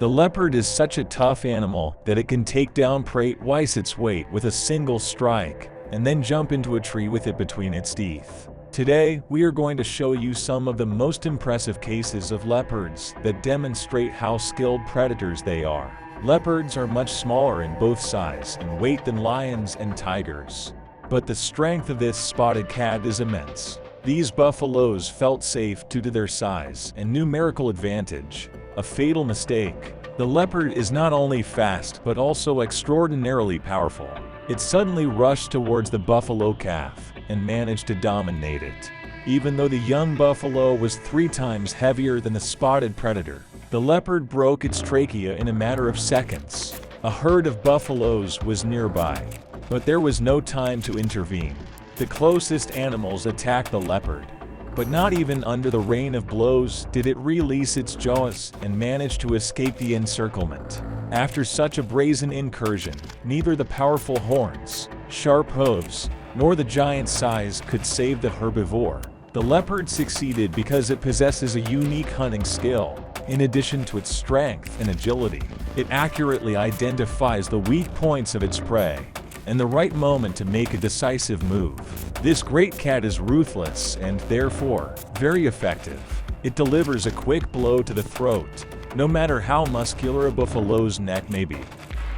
The leopard is such a tough animal that it can take down prey twice its weight with a single strike, and then jump into a tree with it between its teeth. Today, we are going to show you some of the most impressive cases of leopards that demonstrate how skilled predators they are. Leopards are much smaller in both size and weight than lions and tigers. But the strength of this spotted cat is immense. These buffaloes felt safe due to their size and numerical advantage. A fatal mistake. The leopard is not only fast but also extraordinarily powerful. It suddenly rushed towards the buffalo calf and managed to dominate it. Even though the young buffalo was 3 times heavier than the spotted predator, the leopard broke its trachea in a matter of seconds. A herd of buffaloes was nearby, but there was no time to intervene. The closest animals attacked the leopard, but not even under the rain of blows did it release its jaws and manage to escape the encirclement. After such a brazen incursion, neither the powerful horns, sharp hooves, nor the giant size could save the herbivore. The leopard succeeded because it possesses a unique hunting skill. In addition to its strength and agility, it accurately identifies the weak points of its prey and the right moment to make a decisive move. This great cat is ruthless and, therefore, very effective. It delivers a quick blow to the throat, no matter how muscular a buffalo's neck may be.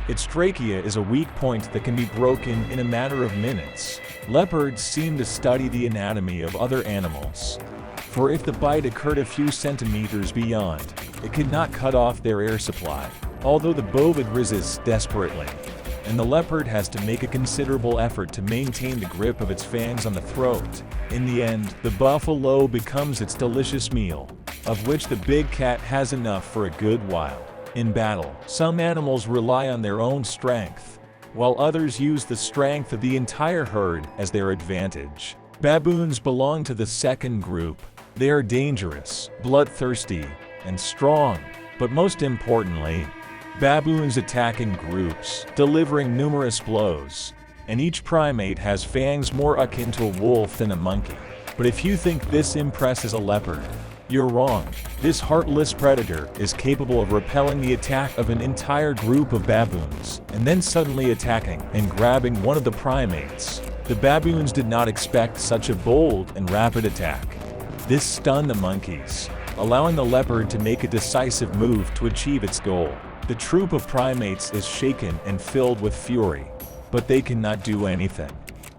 Its trachea is a weak point that can be broken in a matter of minutes. Leopards seem to study the anatomy of other animals, for if the bite occurred a few centimeters beyond, it could not cut off their air supply. Although the bovid resists desperately, and the leopard has to make a considerable effort to maintain the grip of its fangs on the throat. In the end, the buffalo becomes its delicious meal, of which the big cat has enough for a good while. In battle, some animals rely on their own strength, while others use the strength of the entire herd as their advantage. Baboons belong to the second group. They are dangerous, bloodthirsty, and strong, but most importantly, baboons attack in groups, delivering numerous blows, and each primate has fangs more akin to a wolf than a monkey. But if you think this impresses a leopard, you're wrong. This heartless predator is capable of repelling the attack of an entire group of baboons, and then suddenly attacking and grabbing one of the primates. The baboons did not expect such a bold and rapid attack. This stunned the monkeys, allowing the leopard to make a decisive move to achieve its goal. The troop of primates is shaken and filled with fury, but they cannot do anything.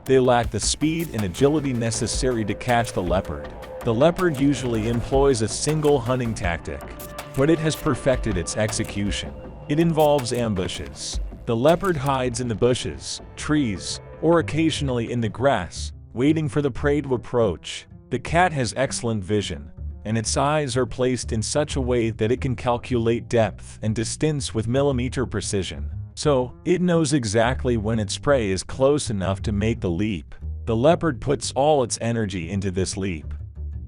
They lack the speed and agility necessary to catch the leopard. The leopard usually employs a single hunting tactic, but it has perfected its execution. It involves ambushes. The leopard hides in the bushes, trees, or occasionally in the grass, waiting for the prey to approach. The cat has excellent vision, and its eyes are placed in such a way that it can calculate depth and distance with millimeter precision. So, it knows exactly when its prey is close enough to make the leap. The leopard puts all its energy into this leap.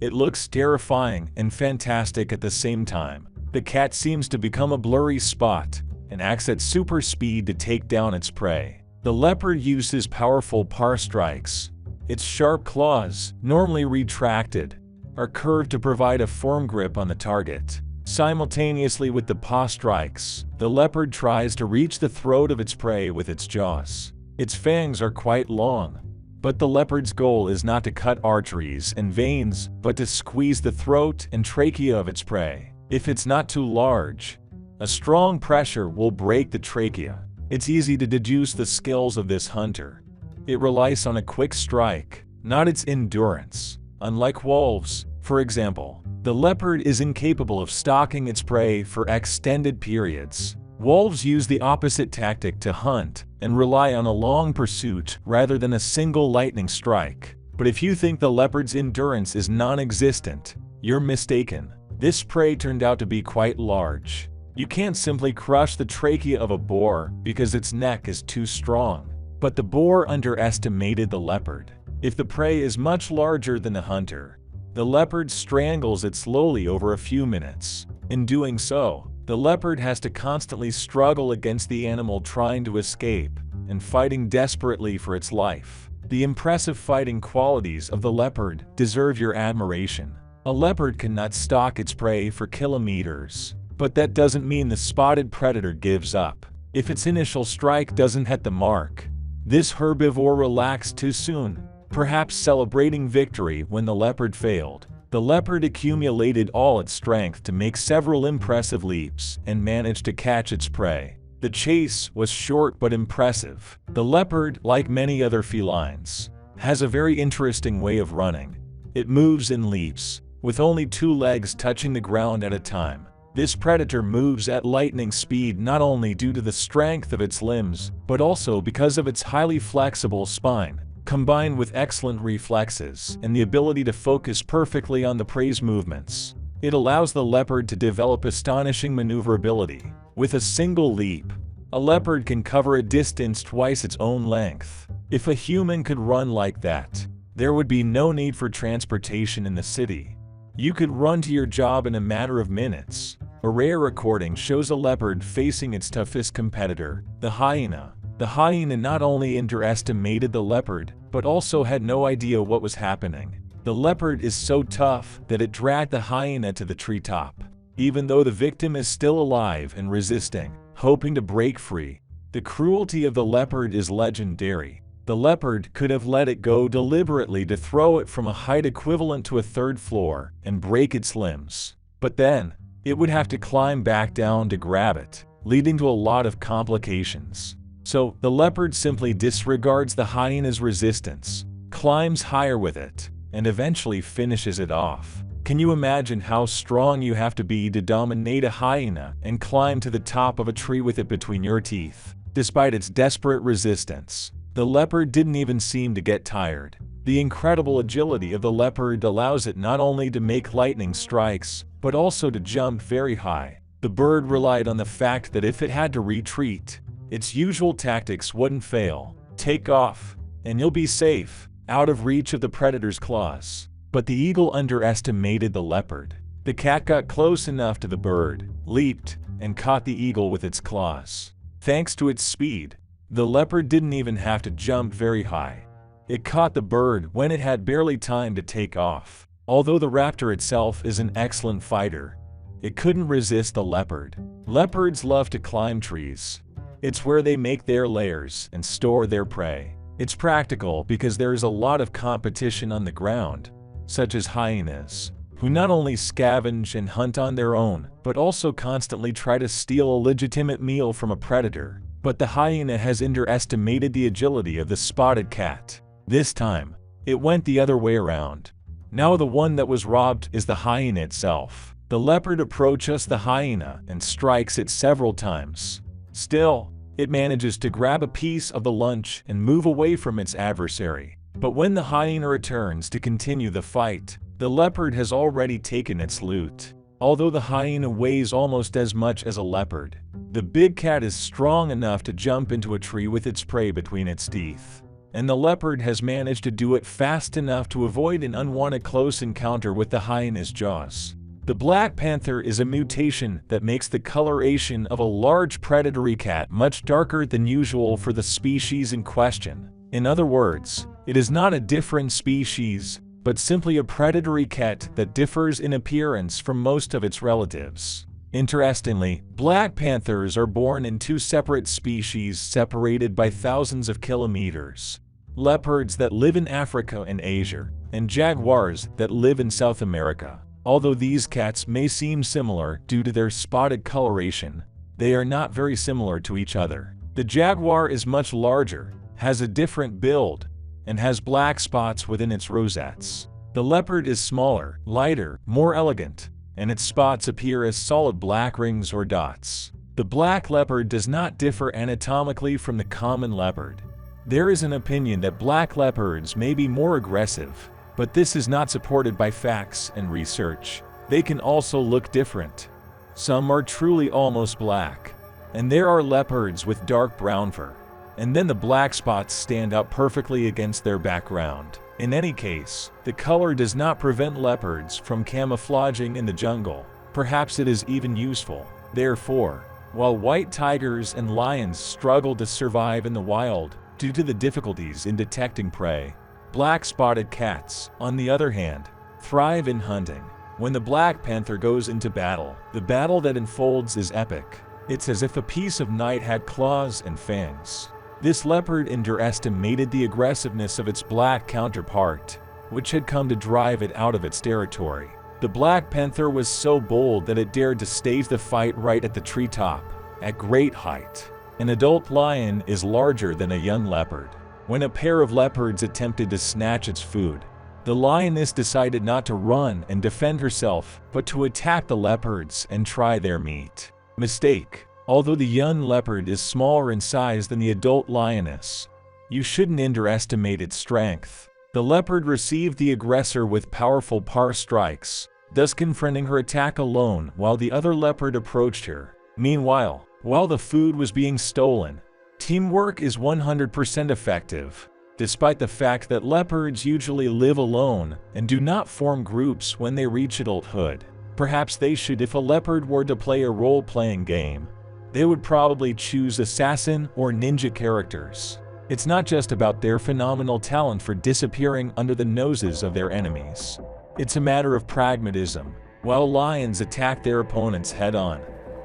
It looks terrifying and fantastic at the same time. The cat seems to become a blurry spot and acts at super speed to take down its prey. The leopard uses powerful paw strikes. Its sharp claws, normally retracted, are curved to provide a firm grip on the target. Simultaneously with the paw strikes, the leopard tries to reach the throat of its prey with its jaws. Its fangs are quite long, but the leopard's goal is not to cut arteries and veins, but to squeeze the throat and trachea of its prey. If it's not too large, a strong pressure will break the trachea. It's easy to deduce the skills of this hunter. It relies on a quick strike, not its endurance. Unlike wolves, for example, the leopard is incapable of stalking its prey for extended periods. Wolves use the opposite tactic to hunt and rely on a long pursuit rather than a single lightning strike. But if you think the leopard's endurance is non-existent, you're mistaken. This prey turned out to be quite large. You can't simply crush the trachea of a boar because its neck is too strong. But the boar underestimated the leopard. If the prey is much larger than the hunter, the leopard strangles it slowly over a few minutes. In doing so, the leopard has to constantly struggle against the animal trying to escape and fighting desperately for its life. The impressive fighting qualities of the leopard deserve your admiration. A leopard cannot stalk its prey for kilometers. But that doesn't mean the spotted predator gives up. If its initial strike doesn't hit the mark, this herbivore relaxed too soon, perhaps celebrating victory when the leopard failed. The leopard accumulated all its strength to make several impressive leaps and managed to catch its prey. The chase was short but impressive. The leopard, like many other felines, has a very interesting way of running. It moves in leaps, with only 2 legs touching the ground at a time. This predator moves at lightning speed not only due to the strength of its limbs, but also because of its highly flexible spine, combined with excellent reflexes and the ability to focus perfectly on the prey's movements. It allows the leopard to develop astonishing maneuverability. With a single leap, a leopard can cover a distance twice its own length. If a human could run like that, there would be no need for transportation in the city. You could run to your job in a matter of minutes. A rare recording shows a leopard facing its toughest competitor, the hyena. The hyena not only underestimated the leopard, but also had no idea what was happening. The leopard is so tough that it dragged the hyena to the treetop. Even though the victim is still alive and resisting, hoping to break free, the cruelty of the leopard is legendary. The leopard could have let it go deliberately to throw it from a height equivalent to a 3rd floor and break its limbs. But then, it would have to climb back down to grab it, leading to a lot of complications. So, the leopard simply disregards the hyena's resistance, climbs higher with it, and eventually finishes it off. Can you imagine how strong you have to be to dominate a hyena and climb to the top of a tree with it between your teeth? Despite its desperate resistance, the leopard didn't even seem to get tired. The incredible agility of the leopard allows it not only to make lightning strikes, but also to jump very high. The bird relied on the fact that if it had to retreat, its usual tactics wouldn't fail. Take off, and you'll be safe, out of reach of the predator's claws. But the eagle underestimated the leopard. The cat got close enough to the bird, leaped, and caught the eagle with its claws. Thanks to its speed, the leopard didn't even have to jump very high. It caught the bird when it had barely time to take off. Although the raptor itself is an excellent fighter, it couldn't resist the leopard. Leopards love to climb trees. It's where they make their lairs and store their prey. It's practical because there is a lot of competition on the ground, such as hyenas, who not only scavenge and hunt on their own, but also constantly try to steal a legitimate meal from a predator. But the hyena has underestimated the agility of the spotted cat. This time, it went the other way around. Now the one that was robbed is the hyena itself. The leopard approaches the hyena and strikes it several times. Still, it manages to grab a piece of the lunch and move away from its adversary. But when the hyena returns to continue the fight, the leopard has already taken its loot. Although the hyena weighs almost as much as a leopard, the big cat is strong enough to jump into a tree with its prey between its teeth. And the leopard has managed to do it fast enough to avoid an unwanted close encounter with the hyena's jaws. The black panther is a mutation that makes the coloration of a large predatory cat much darker than usual for the species in question. In other words, it is not a different species, but simply a predatory cat that differs in appearance from most of its relatives. Interestingly, black panthers are born in 2 separate species separated by thousands of kilometers. Leopards that live in Africa and Asia, and jaguars that live in South America. Although these cats may seem similar due to their spotted coloration, they are not very similar to each other. The jaguar is much larger, has a different build, and has black spots within its rosettes. The leopard is smaller, lighter, more elegant, and its spots appear as solid black rings or dots. The black leopard does not differ anatomically from the common leopard. There is an opinion that black leopards may be more aggressive, but this is not supported by facts and research. They can also look different. Some are truly almost black, and there are leopards with dark brown fur, and then the black spots stand out perfectly against their background. In any case, the color does not prevent leopards from camouflaging in the jungle. Perhaps it is even useful. Therefore, while white tigers and lions struggle to survive in the wild due to the difficulties in detecting prey, black spotted cats, on the other hand, thrive in hunting. When the Black Panther goes into battle, the battle that unfolds is epic. It's as if a piece of night had claws and fangs. This leopard underestimated the aggressiveness of its black counterpart, which had come to drive it out of its territory. The Black Panther was so bold that it dared to stage the fight right at the treetop, at great height. An adult lion is larger than a young leopard. When a pair of leopards attempted to snatch its food, the lioness decided not to run and defend herself, but to attack the leopards and try their meat. Mistake. Although the young leopard is smaller in size than the adult lioness, you shouldn't underestimate its strength. The leopard received the aggressor with powerful paw strikes, thus confronting her attack alone while the other leopard approached her. Meanwhile, while the food was being stolen, teamwork is 100% effective. Despite the fact that leopards usually live alone and do not form groups when they reach adulthood. Perhaps they should. If a leopard were to play a role-playing game, they would probably choose assassin or ninja characters. It's not just about their phenomenal talent for disappearing under the noses of their enemies. It's a matter of pragmatism. While lions attack their opponents head-on,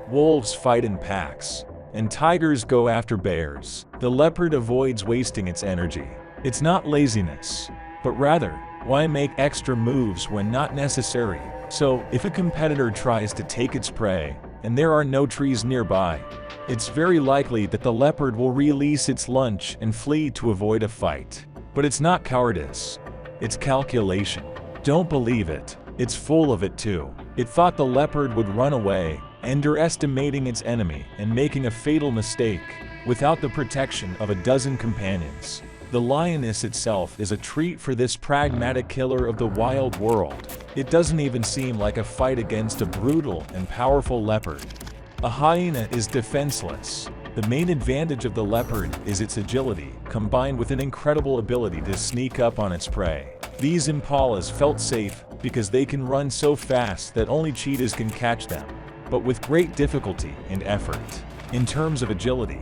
wolves fight in packs, and tigers go after bears, the leopard avoids wasting its energy. It's not laziness, but rather, why make extra moves when not necessary? So, if a competitor tries to take its prey, and there are no trees nearby, it's very likely that the leopard will release its lunch and flee to avoid a fight. But it's not cowardice, it's calculation. Don't believe it, it's full of it too. It thought the leopard would run away, underestimating its enemy and making a fatal mistake, without the protection of a dozen companions. The lioness itself is a treat for this pragmatic killer of the wild world. It doesn't even seem like a fight against a brutal and powerful leopard. A hyena is defenseless. The main advantage of the leopard is its agility, combined with an incredible ability to sneak up on its prey. These impalas felt safe because they can run so fast that only cheetahs can catch them, but with great difficulty and effort. In terms of agility,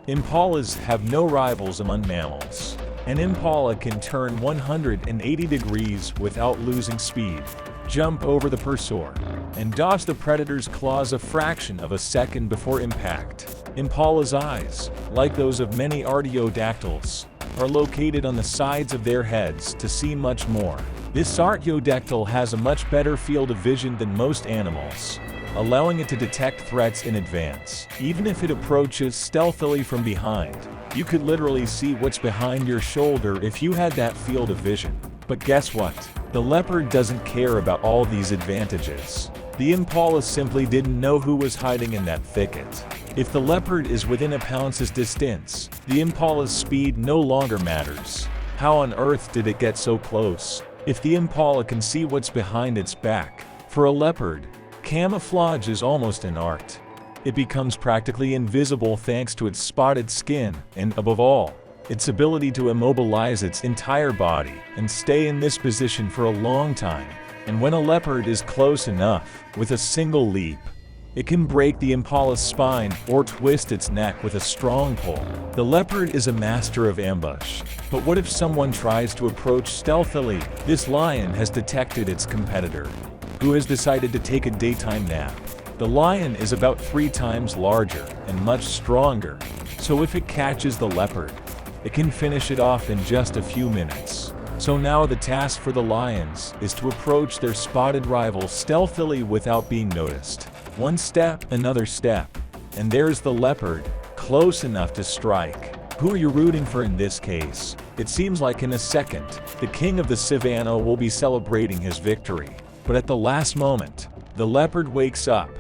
impalas have no rivals among mammals. An impala can turn 180 degrees without losing speed, jump over the pursuer, and dodge the predator's claws a fraction of a second before impact. Impala's eyes, like those of many artiodactyls, are located on the sides of their heads to see much more. This artiodactyl has a much better field of vision than most animals, allowing it to detect threats in advance. Even if it approaches stealthily from behind, you could literally see what's behind your shoulder if you had that field of vision. But guess what? The leopard doesn't care about all these advantages. The impala simply didn't know who was hiding in that thicket. If the leopard is within a pounce's distance, the impala's speed no longer matters. How on earth did it get so close? If the impala can see what's behind its back, for a leopard, camouflage is almost an art. It becomes practically invisible thanks to its spotted skin and, above all, its ability to immobilize its entire body and stay in this position for a long time. And when a leopard is close enough, with a single leap, it can break the impala's spine or twist its neck with a strong pull. The leopard is a master of ambush. But what if someone tries to approach stealthily? This lion has detected its competitor, who has decided to take a daytime nap. The lion is about 3 times larger and much stronger, so if it catches the leopard, it can finish it off in just a few minutes. So now the task for the lions is to approach their spotted rival stealthily without being noticed. One step, another step, and there's the leopard, close enough to strike. Who are you rooting for in this case? It seems like in a second, the king of the savannah will be celebrating his victory. But at the last moment, the leopard wakes up,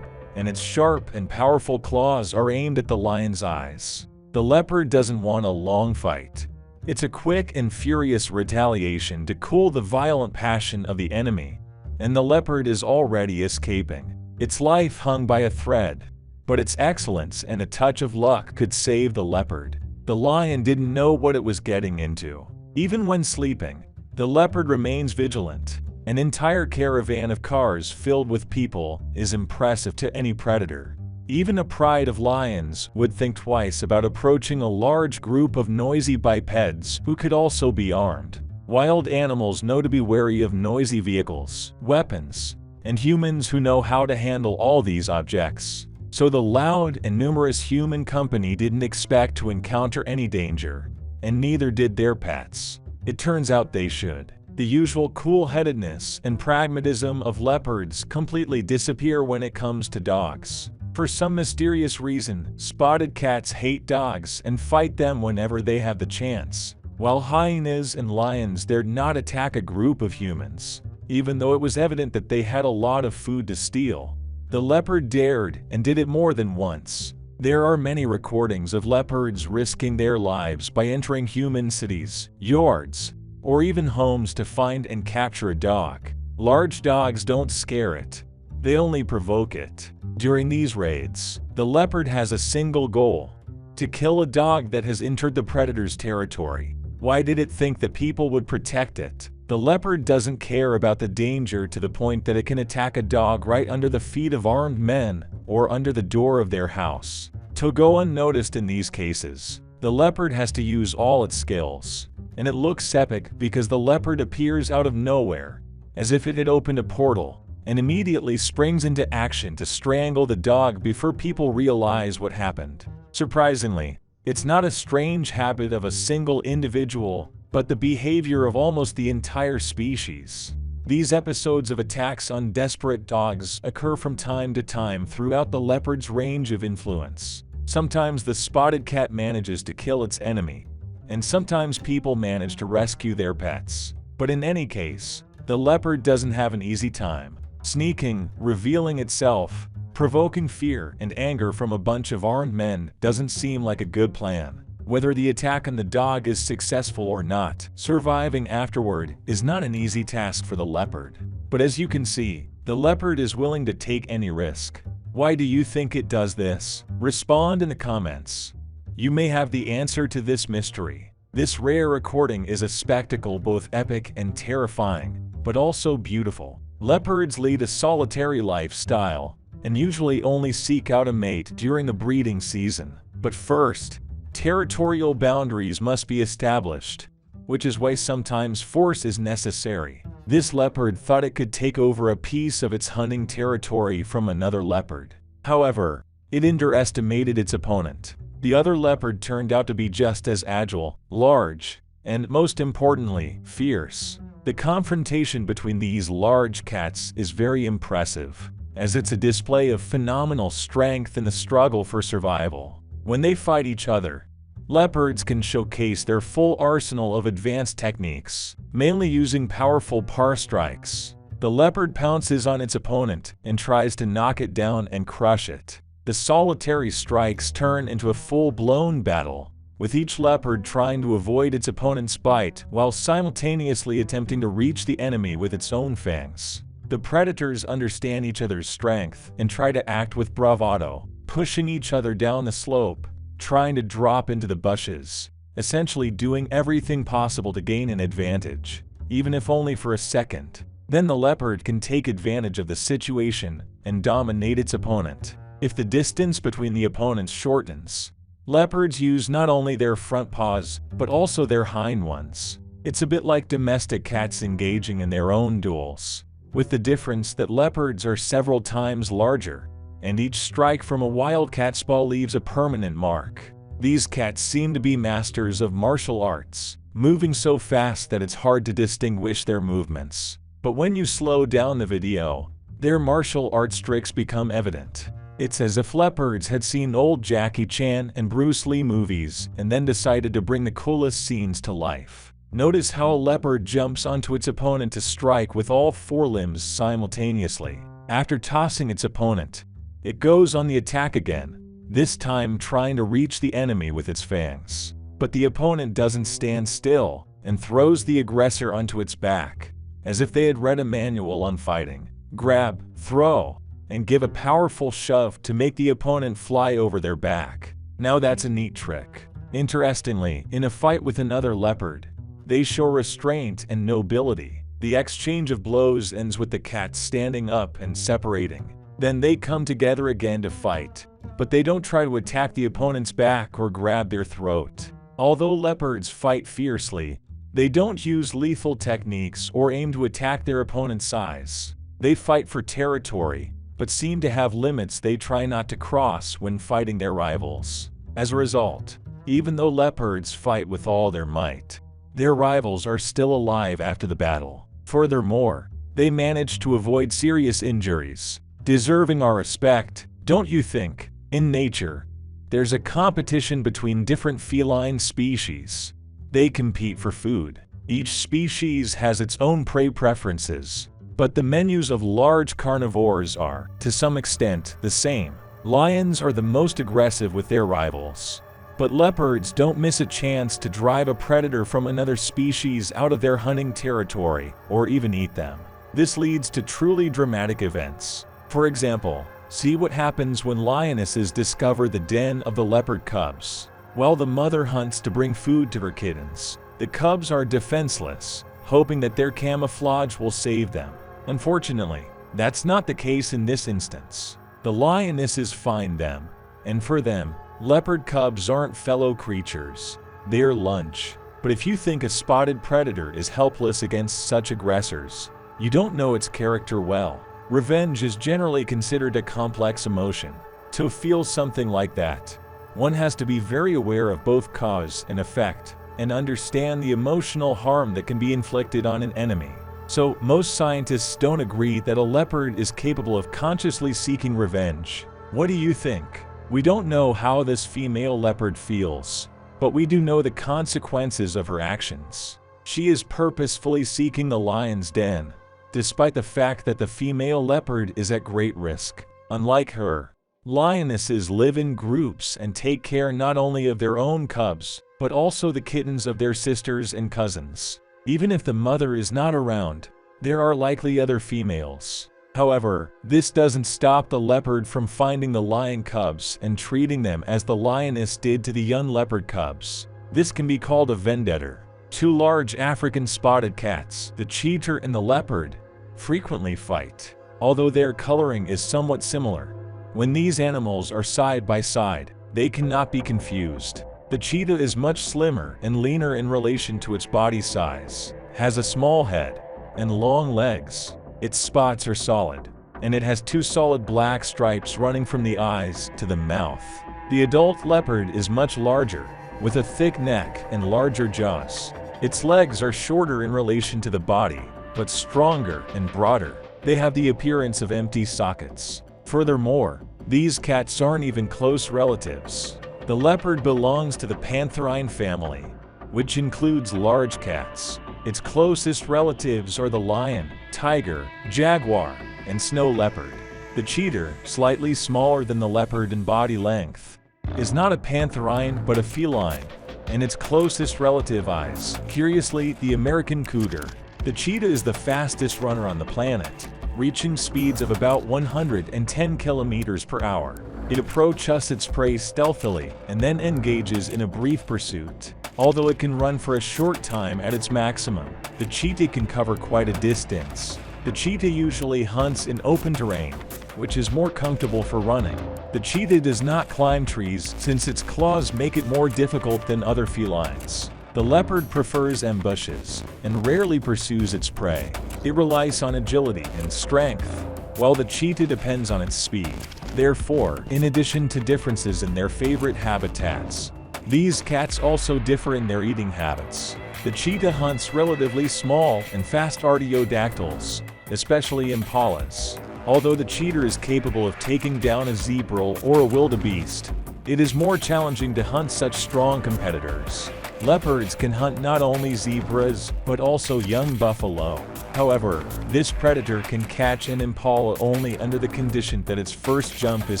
and its sharp and powerful claws are aimed at the lion's eyes. The leopard doesn't want a long fight. It's a quick and furious retaliation to cool the violent passion of the enemy, and the leopard is already escaping. Its life hung by a thread, but its excellence and a touch of luck could save the leopard. The lion didn't know what it was getting into. Even when sleeping, the leopard remains vigilant. An entire caravan of cars filled with people is impressive to any predator. Even a pride of lions would think twice about approaching a large group of noisy bipeds who could also be armed. Wild animals know to be wary of noisy vehicles, weapons, and humans who know how to handle all these objects. So the loud and numerous human company didn't expect to encounter any danger, and neither did their pets. It turns out they should. The usual cool-headedness and pragmatism of leopards completely disappear when it comes to dogs. For some mysterious reason, spotted cats hate dogs and fight them whenever they have the chance, while hyenas and lions dare not attack a group of humans, even though it was evident that they had a lot of food to steal. The leopard dared and did it more than once. There are many recordings of leopards risking their lives by entering human cities, yards, or even homes to find and capture a dog. Large dogs don't scare it, they only provoke it. During these raids, the leopard has a single goal: to kill a dog that has entered the predator's territory. Why did it think that people would protect it? The leopard doesn't care about the danger to the point that it can attack a dog right under the feet of armed men or under the door of their house. To go unnoticed in these cases, the leopard has to use all its skills. And it looks epic because the leopard appears out of nowhere, as if it had opened a portal, and immediately springs into action to strangle the dog before people realize what happened. Surprisingly, it's not a strange habit of a single individual, but the behavior of almost the entire species. These episodes of attacks on desperate dogs occur from time to time throughout the leopard's range of influence. Sometimes the spotted cat manages to kill its enemy, and sometimes people manage to rescue their pets. But in any case, the leopard doesn't have an easy time. Sneaking, revealing itself, provoking fear and anger from a bunch of armed men doesn't seem like a good plan. Whether the attack on the dog is successful or not, surviving afterward is not an easy task for the leopard. But as you can see, the leopard is willing to take any risk. Why do you think it does this? Respond in the comments. You may have the answer to this mystery. This rare recording is a spectacle both epic and terrifying, but also beautiful. Leopards lead a solitary lifestyle, and usually only seek out a mate during the breeding season. But first, territorial boundaries must be established, which is why sometimes force is necessary. This leopard thought it could take over a piece of its hunting territory from another leopard. However, it underestimated its opponent. The other leopard turned out to be just as agile, large, and most importantly, fierce. The confrontation between these large cats is very impressive, as it's a display of phenomenal strength in the struggle for survival. When they fight each other, leopards can showcase their full arsenal of advanced techniques, mainly using powerful paw strikes. The leopard pounces on its opponent and tries to knock it down and crush it. The solitary strikes turn into a full-blown battle, with each leopard trying to avoid its opponent's bite while simultaneously attempting to reach the enemy with its own fangs. The predators understand each other's strength and try to act with bravado, pushing each other down the slope, trying to drop into the bushes, essentially doing everything possible to gain an advantage, even if only for a second. Then the leopard can take advantage of the situation and dominate its opponent. If the distance between the opponents shortens, leopards use not only their front paws, but also their hind ones. It's a bit like domestic cats engaging in their own duels, with the difference that leopards are several times larger, and each strike from a wild cat's paw leaves a permanent mark. These cats seem to be masters of martial arts, moving so fast that it's hard to distinguish their movements. But when you slow down the video, their martial arts tricks become evident. It's as if leopards had seen old Jackie Chan and Bruce Lee movies and then decided to bring the coolest scenes to life. Notice how a leopard jumps onto its opponent to strike with all four limbs simultaneously. After tossing its opponent, it goes on the attack again, this time trying to reach the enemy with its fangs. But the opponent doesn't stand still and throws the aggressor onto its back, as if they had read a manual on fighting. Grab, throw, and give a powerful shove to make the opponent fly over their back. Now that's a neat trick. Interestingly, in a fight with another leopard, they show restraint and nobility. The exchange of blows ends with the cats standing up and separating. Then they come together again to fight, but they don't try to attack the opponent's back or grab their throat. Although leopards fight fiercely, they don't use lethal techniques or aim to attack their opponent's size. They fight for territory, but seem to have limits they try not to cross when fighting their rivals. As a result, even though leopards fight with all their might, their rivals are still alive after the battle. Furthermore, they manage to avoid serious injuries, deserving our respect, don't you think? In nature, there's a competition between different feline species. They compete for food. Each species has its own prey preferences, but the menus of large carnivores are, to some extent, the same. Lions are the most aggressive with their rivals, but leopards don't miss a chance to drive a predator from another species out of their hunting territory, or even eat them. This leads to truly dramatic events. For example, see what happens when lionesses discover the den of the leopard cubs. While the mother hunts to bring food to her kittens, the cubs are defenseless, hoping that their camouflage will save them. Unfortunately, that's not the case in this instance. The lionesses find them, and for them, leopard cubs aren't fellow creatures, they're lunch. But if you think a spotted predator is helpless against such aggressors, you don't know its character well. Revenge is generally considered a complex emotion. To feel something like that, one has to be very aware of both cause and effect, and understand the emotional harm that can be inflicted on an enemy. So, most scientists don't agree that a leopard is capable of consciously seeking revenge. What do you think? We don't know how this female leopard feels, but we do know the consequences of her actions. She is purposefully seeking the lion's den, despite the fact that the female leopard is at great risk. Unlike her, lionesses live in groups and take care not only of their own cubs, but also the kittens of their sisters and cousins. Even if the mother is not around, there are likely other females. However, this doesn't stop the leopard from finding the lion cubs and treating them as the lioness did to the young leopard cubs. This can be called a vendetta. Two large African spotted cats, the cheetah and the leopard, frequently fight, although their coloring is somewhat similar. When these animals are side by side, they cannot be confused. The cheetah is much slimmer and leaner in relation to its body size, has a small head, and long legs. Its spots are solid, and it has two solid black stripes running from the eyes to the mouth. The adult leopard is much larger, with a thick neck and larger jaws. Its legs are shorter in relation to the body, but stronger and broader. They have the appearance of empty sockets. Furthermore, these cats aren't even close relatives. The leopard belongs to the pantherine family, which includes large cats. Its closest relatives are the lion, tiger, jaguar, and snow leopard. The cheetah, slightly smaller than the leopard in body length, is not a pantherine but a feline, and its closest relative is, curiously, the American cougar. The cheetah is the fastest runner on the planet, reaching speeds of about 110 kilometers per hour. It approaches its prey stealthily and then engages in a brief pursuit. Although it can run for a short time at its maximum, the cheetah can cover quite a distance. The cheetah usually hunts in open terrain, which is more comfortable for running. The cheetah does not climb trees since its claws make it more difficult than other felines. The leopard prefers ambushes and rarely pursues its prey. It relies on agility and strength, while the cheetah depends on its speed. Therefore, in addition to differences in their favorite habitats, these cats also differ in their eating habits. The cheetah hunts relatively small and fast artiodactyls, especially impalas. Although the cheetah is capable of taking down a zebra or a wildebeest, it is more challenging to hunt such strong competitors. Leopards can hunt not only zebras, but also young buffalo. However, this predator can catch an impala only under the condition that its first jump is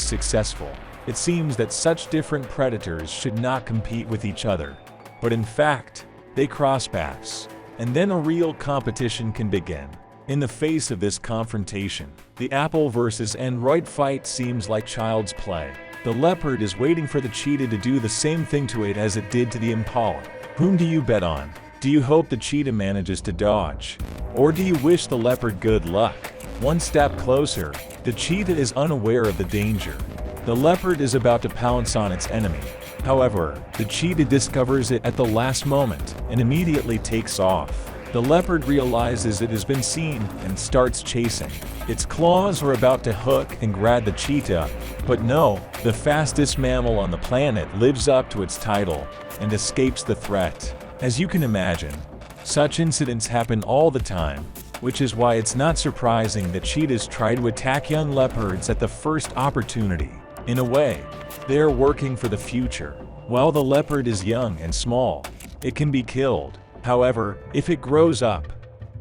successful. It seems that such different predators should not compete with each other, but in fact, they cross paths, and then a real competition can begin. In the face of this confrontation, the apple versus Android fight seems like child's play. The leopard is waiting for the cheetah to do the same thing to it as it did to the impala. Whom do you bet on? Do you hope the cheetah manages to dodge? Or do you wish the leopard good luck? One step closer, the cheetah is unaware of the danger. The leopard is about to pounce on its enemy. However, the cheetah discovers it at the last moment and immediately takes off. The leopard realizes it has been seen and starts chasing. Its claws are about to hook and grab the cheetah, but no, the fastest mammal on the planet lives up to its title and escapes the threat. As you can imagine, such incidents happen all the time, which is why it's not surprising that cheetahs try to attack young leopards at the first opportunity. In a way, they are working for the future. While the leopard is young and small, it can be killed. However, if it grows up,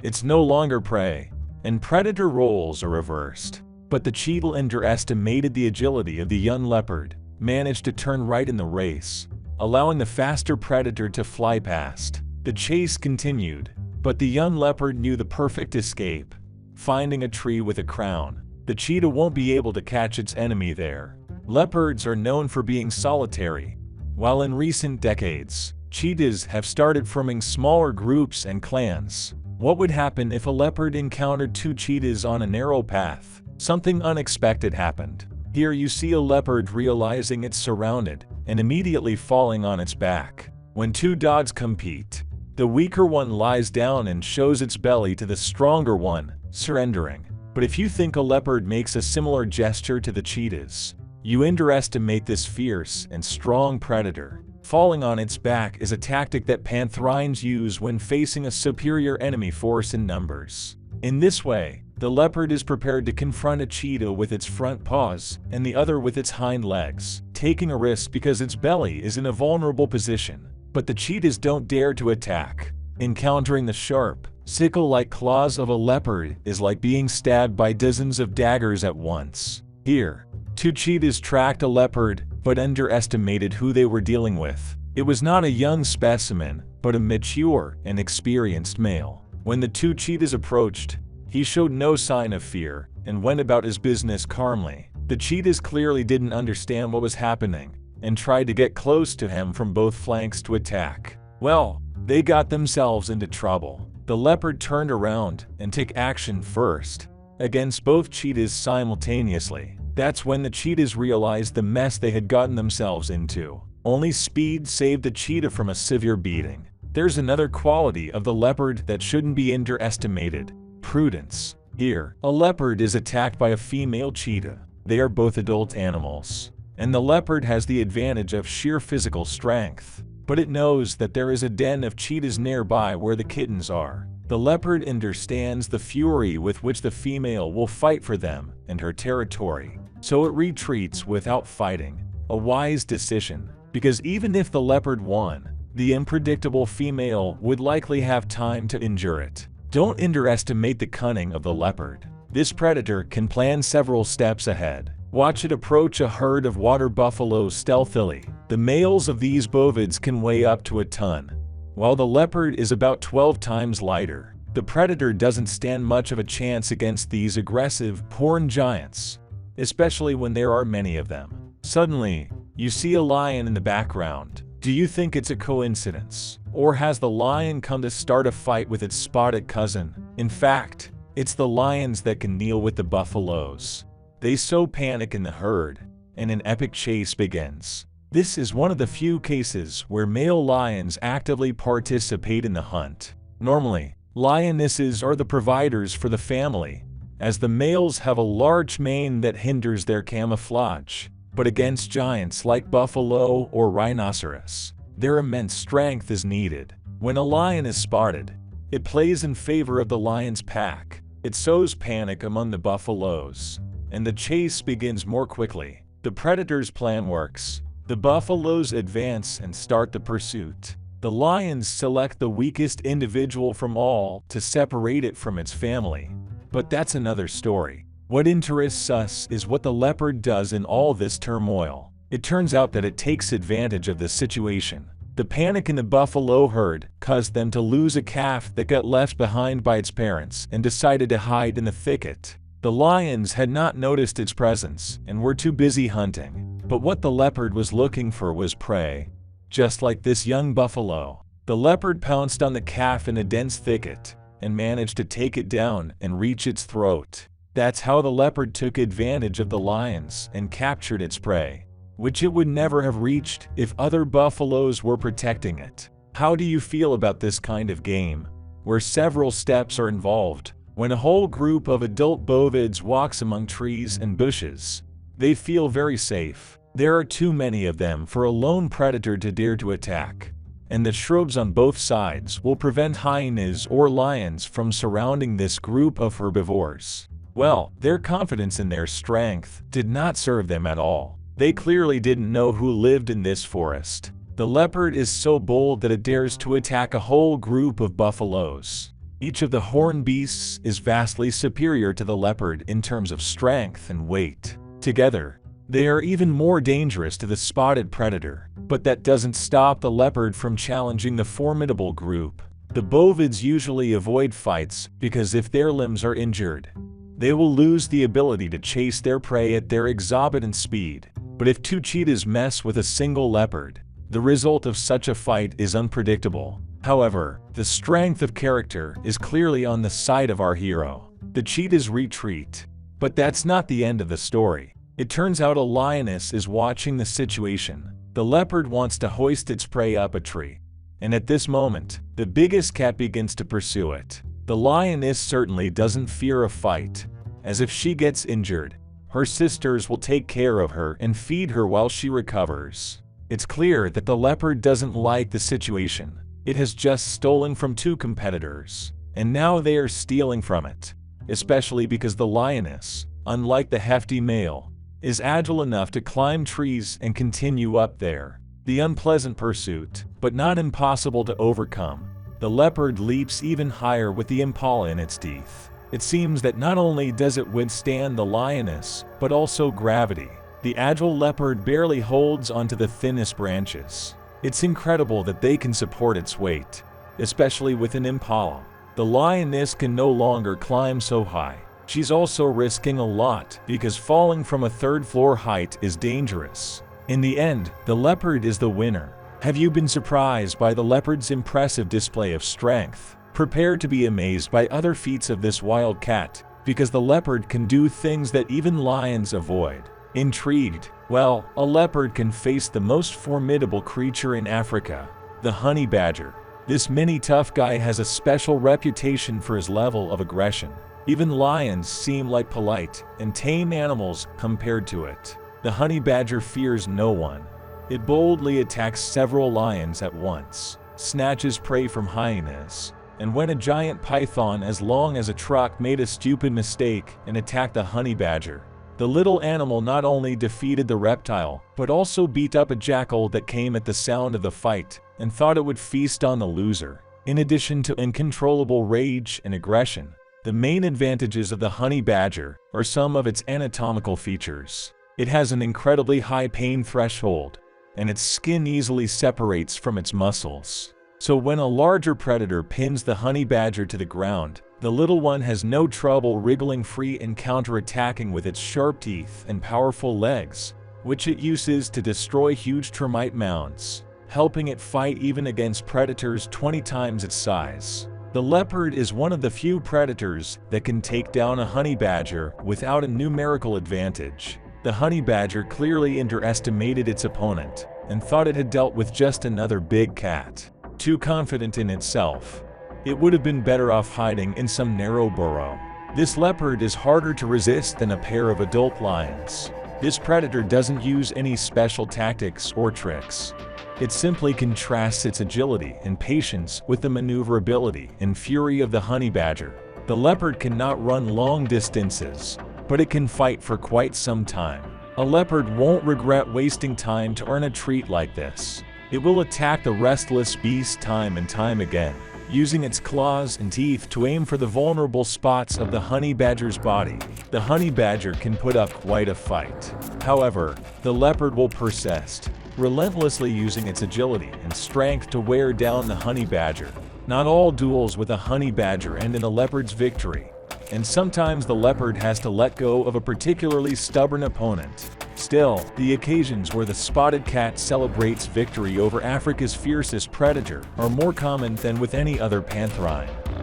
it's no longer prey, and predator roles are reversed. But the cheetah underestimated the agility of the young leopard, managed to turn right in the race, allowing the faster predator to fly past. The chase continued, but the young leopard knew the perfect escape, finding a tree with a crown. The cheetah won't be able to catch its enemy there. Leopards are known for being solitary, while in recent decades, cheetahs have started forming smaller groups and clans. What would happen if a leopard encountered two cheetahs on a narrow path? Something unexpected happened. Here you see a leopard realizing it's surrounded and immediately falling on its back. When two dogs compete, the weaker one lies down and shows its belly to the stronger one, surrendering. But if you think a leopard makes a similar gesture to the cheetahs, you underestimate this fierce and strong predator. Falling on its back is a tactic that pantherines use when facing a superior enemy force in numbers. In this way, the leopard is prepared to confront a cheetah with its front paws and the other with its hind legs, taking a risk because its belly is in a vulnerable position. But the cheetahs don't dare to attack. Encountering the sharp, sickle-like claws of a leopard is like being stabbed by dozens of daggers at once. Here, two cheetahs tracked a leopard, but underestimated who they were dealing with. It was not a young specimen, but a mature and experienced male. When the two cheetahs approached, he showed no sign of fear and went about his business calmly. The cheetahs clearly didn't understand what was happening and tried to get close to him from both flanks to attack. Well, they got themselves into trouble. The leopard turned around and took action first, against both cheetahs simultaneously. That's when the cheetahs realized the mess they had gotten themselves into. Only speed saved the cheetah from a severe beating. There's another quality of the leopard that shouldn't be underestimated: prudence. Here, a leopard is attacked by a female cheetah. They are both adult animals, and the leopard has the advantage of sheer physical strength. But it knows that there is a den of cheetahs nearby where the kittens are. The leopard understands the fury with which the female will fight for them and her territory, so it retreats without fighting. A wise decision, because even if the leopard won, the unpredictable female would likely have time to injure it. Don't underestimate the cunning of the leopard. This predator can plan several steps ahead. Watch it approach a herd of water buffaloes stealthily. The males of these bovids can weigh up to a ton, while the leopard is about 12 times lighter. The predator doesn't stand much of a chance against these aggressive, horned giants, especially when there are many of them. Suddenly, you see a lion in the background. Do you think it's a coincidence? Or has the lion come to start a fight with its spotted cousin? In fact, it's the lions that can deal with the buffaloes. They so panic in the herd, and an epic chase begins. This is one of the few cases where male lions actively participate in the hunt. Normally, lionesses are the providers for the family, as the males have a large mane that hinders their camouflage. But against giants like buffalo or rhinoceros, their immense strength is needed. When a lion is spotted, it plays in favor of the lion's pack. It sows panic among the buffaloes, and the chase begins more quickly. The predator's plan works. The buffaloes advance and start the pursuit. The lions select the weakest individual from all to separate it from its family. But that's another story. What interests us is what the leopard does in all this turmoil. It turns out that it takes advantage of the situation. The panic in the buffalo herd caused them to lose a calf that got left behind by its parents and decided to hide in the thicket. The lions had not noticed its presence and were too busy hunting. But what the leopard was looking for was prey. Just like this young buffalo, the leopard pounced on the calf in a dense thicket and managed to take it down and reach its throat. That's how the leopard took advantage of the lions and captured its prey, which it would never have reached if other buffaloes were protecting it. How do you feel about this kind of game? where several steps are involved. When a whole group of adult bovids walks among trees and bushes, they feel very safe. There are too many of them for a lone predator to dare to attack, and the shrubs on both sides will prevent hyenas or lions from surrounding this group of herbivores. Well, their confidence in their strength did not serve them at all. They clearly didn't know who lived in this forest. The leopard is so bold that it dares to attack a whole group of buffaloes. Each of the horned beasts is vastly superior to the leopard in terms of strength and weight. Together, they are even more dangerous to the spotted predator, but that doesn't stop the leopard from challenging the formidable group. The bovids usually avoid fights because if their limbs are injured, they will lose the ability to chase their prey at their exorbitant speed. But if two cheetahs mess with a single leopard, the result of such a fight is unpredictable. However, the strength of character is clearly on the side of our hero. The cheetahs retreat. But that's not the end of the story. It turns out a lioness is watching the situation. The leopard wants to hoist its prey up a tree, and at this moment, the biggest cat begins to pursue it. The lioness certainly doesn't fear a fight, as if she gets injured, her sisters will take care of her and feed her while she recovers. It's clear that the leopard doesn't like the situation. It has just stolen from two competitors, and now they are stealing from it, especially because the lioness, unlike the hefty male, is agile enough to climb trees and continue up there. The unpleasant pursuit, but not impossible to overcome. The leopard leaps even higher with the impala in its teeth. It seems that not only does it withstand the lioness, but also gravity. The agile leopard barely holds onto the thinnest branches. It's incredible that they can support its weight, especially with an impala. The lioness can no longer climb so high. She's also risking a lot because falling from a third-floor height is dangerous. In the end, the leopard is the winner. Have you been surprised by the leopard's impressive display of strength? Prepare to be amazed by other feats of this wild cat, because the leopard can do things that even lions avoid. Intrigued? Well, a leopard can face the most formidable creature in Africa, the honey badger. This mini tough guy has a special reputation for his level of aggression. Even lions seem like polite and tame animals compared to it. The honey badger fears no one. It boldly attacks several lions at once, snatches prey from hyenas, and when a giant python as long as a truck made a stupid mistake and attacked the honey badger, the little animal not only defeated the reptile, but also beat up a jackal that came at the sound of the fight and thought it would feast on the loser. In addition to uncontrollable rage and aggression, the main advantages of the honey badger are some of its anatomical features. It has an incredibly high pain threshold, and its skin easily separates from its muscles. So when a larger predator pins the honey badger to the ground, the little one has no trouble wriggling free and counterattacking with its sharp teeth and powerful legs, which it uses to destroy huge termite mounds, helping it fight even against predators 20 times its size. The leopard is one of the few predators that can take down a honey badger without a numerical advantage. The honey badger clearly underestimated its opponent and thought it had dealt with just another big cat. Too confident in itself, it would have been better off hiding in some narrow burrow. This leopard is harder to resist than a pair of adult lions. This predator doesn't use any special tactics or tricks. It simply contrasts its agility and patience with the maneuverability and fury of the honey badger. The leopard cannot run long distances, but it can fight for quite some time. A leopard won't regret wasting time to earn a treat like this. It will attack the restless beast time and time again, using its claws and teeth to aim for the vulnerable spots of the honey badger's body. The honey badger can put up quite a fight. However, the leopard will persist, relentlessly using its agility and strength to wear down the honey badger. Not all duels with a honey badger end in a leopard's victory, and sometimes the leopard has to let go of a particularly stubborn opponent. Still, the occasions where the spotted cat celebrates victory over Africa's fiercest predator are more common than with any other pantherine.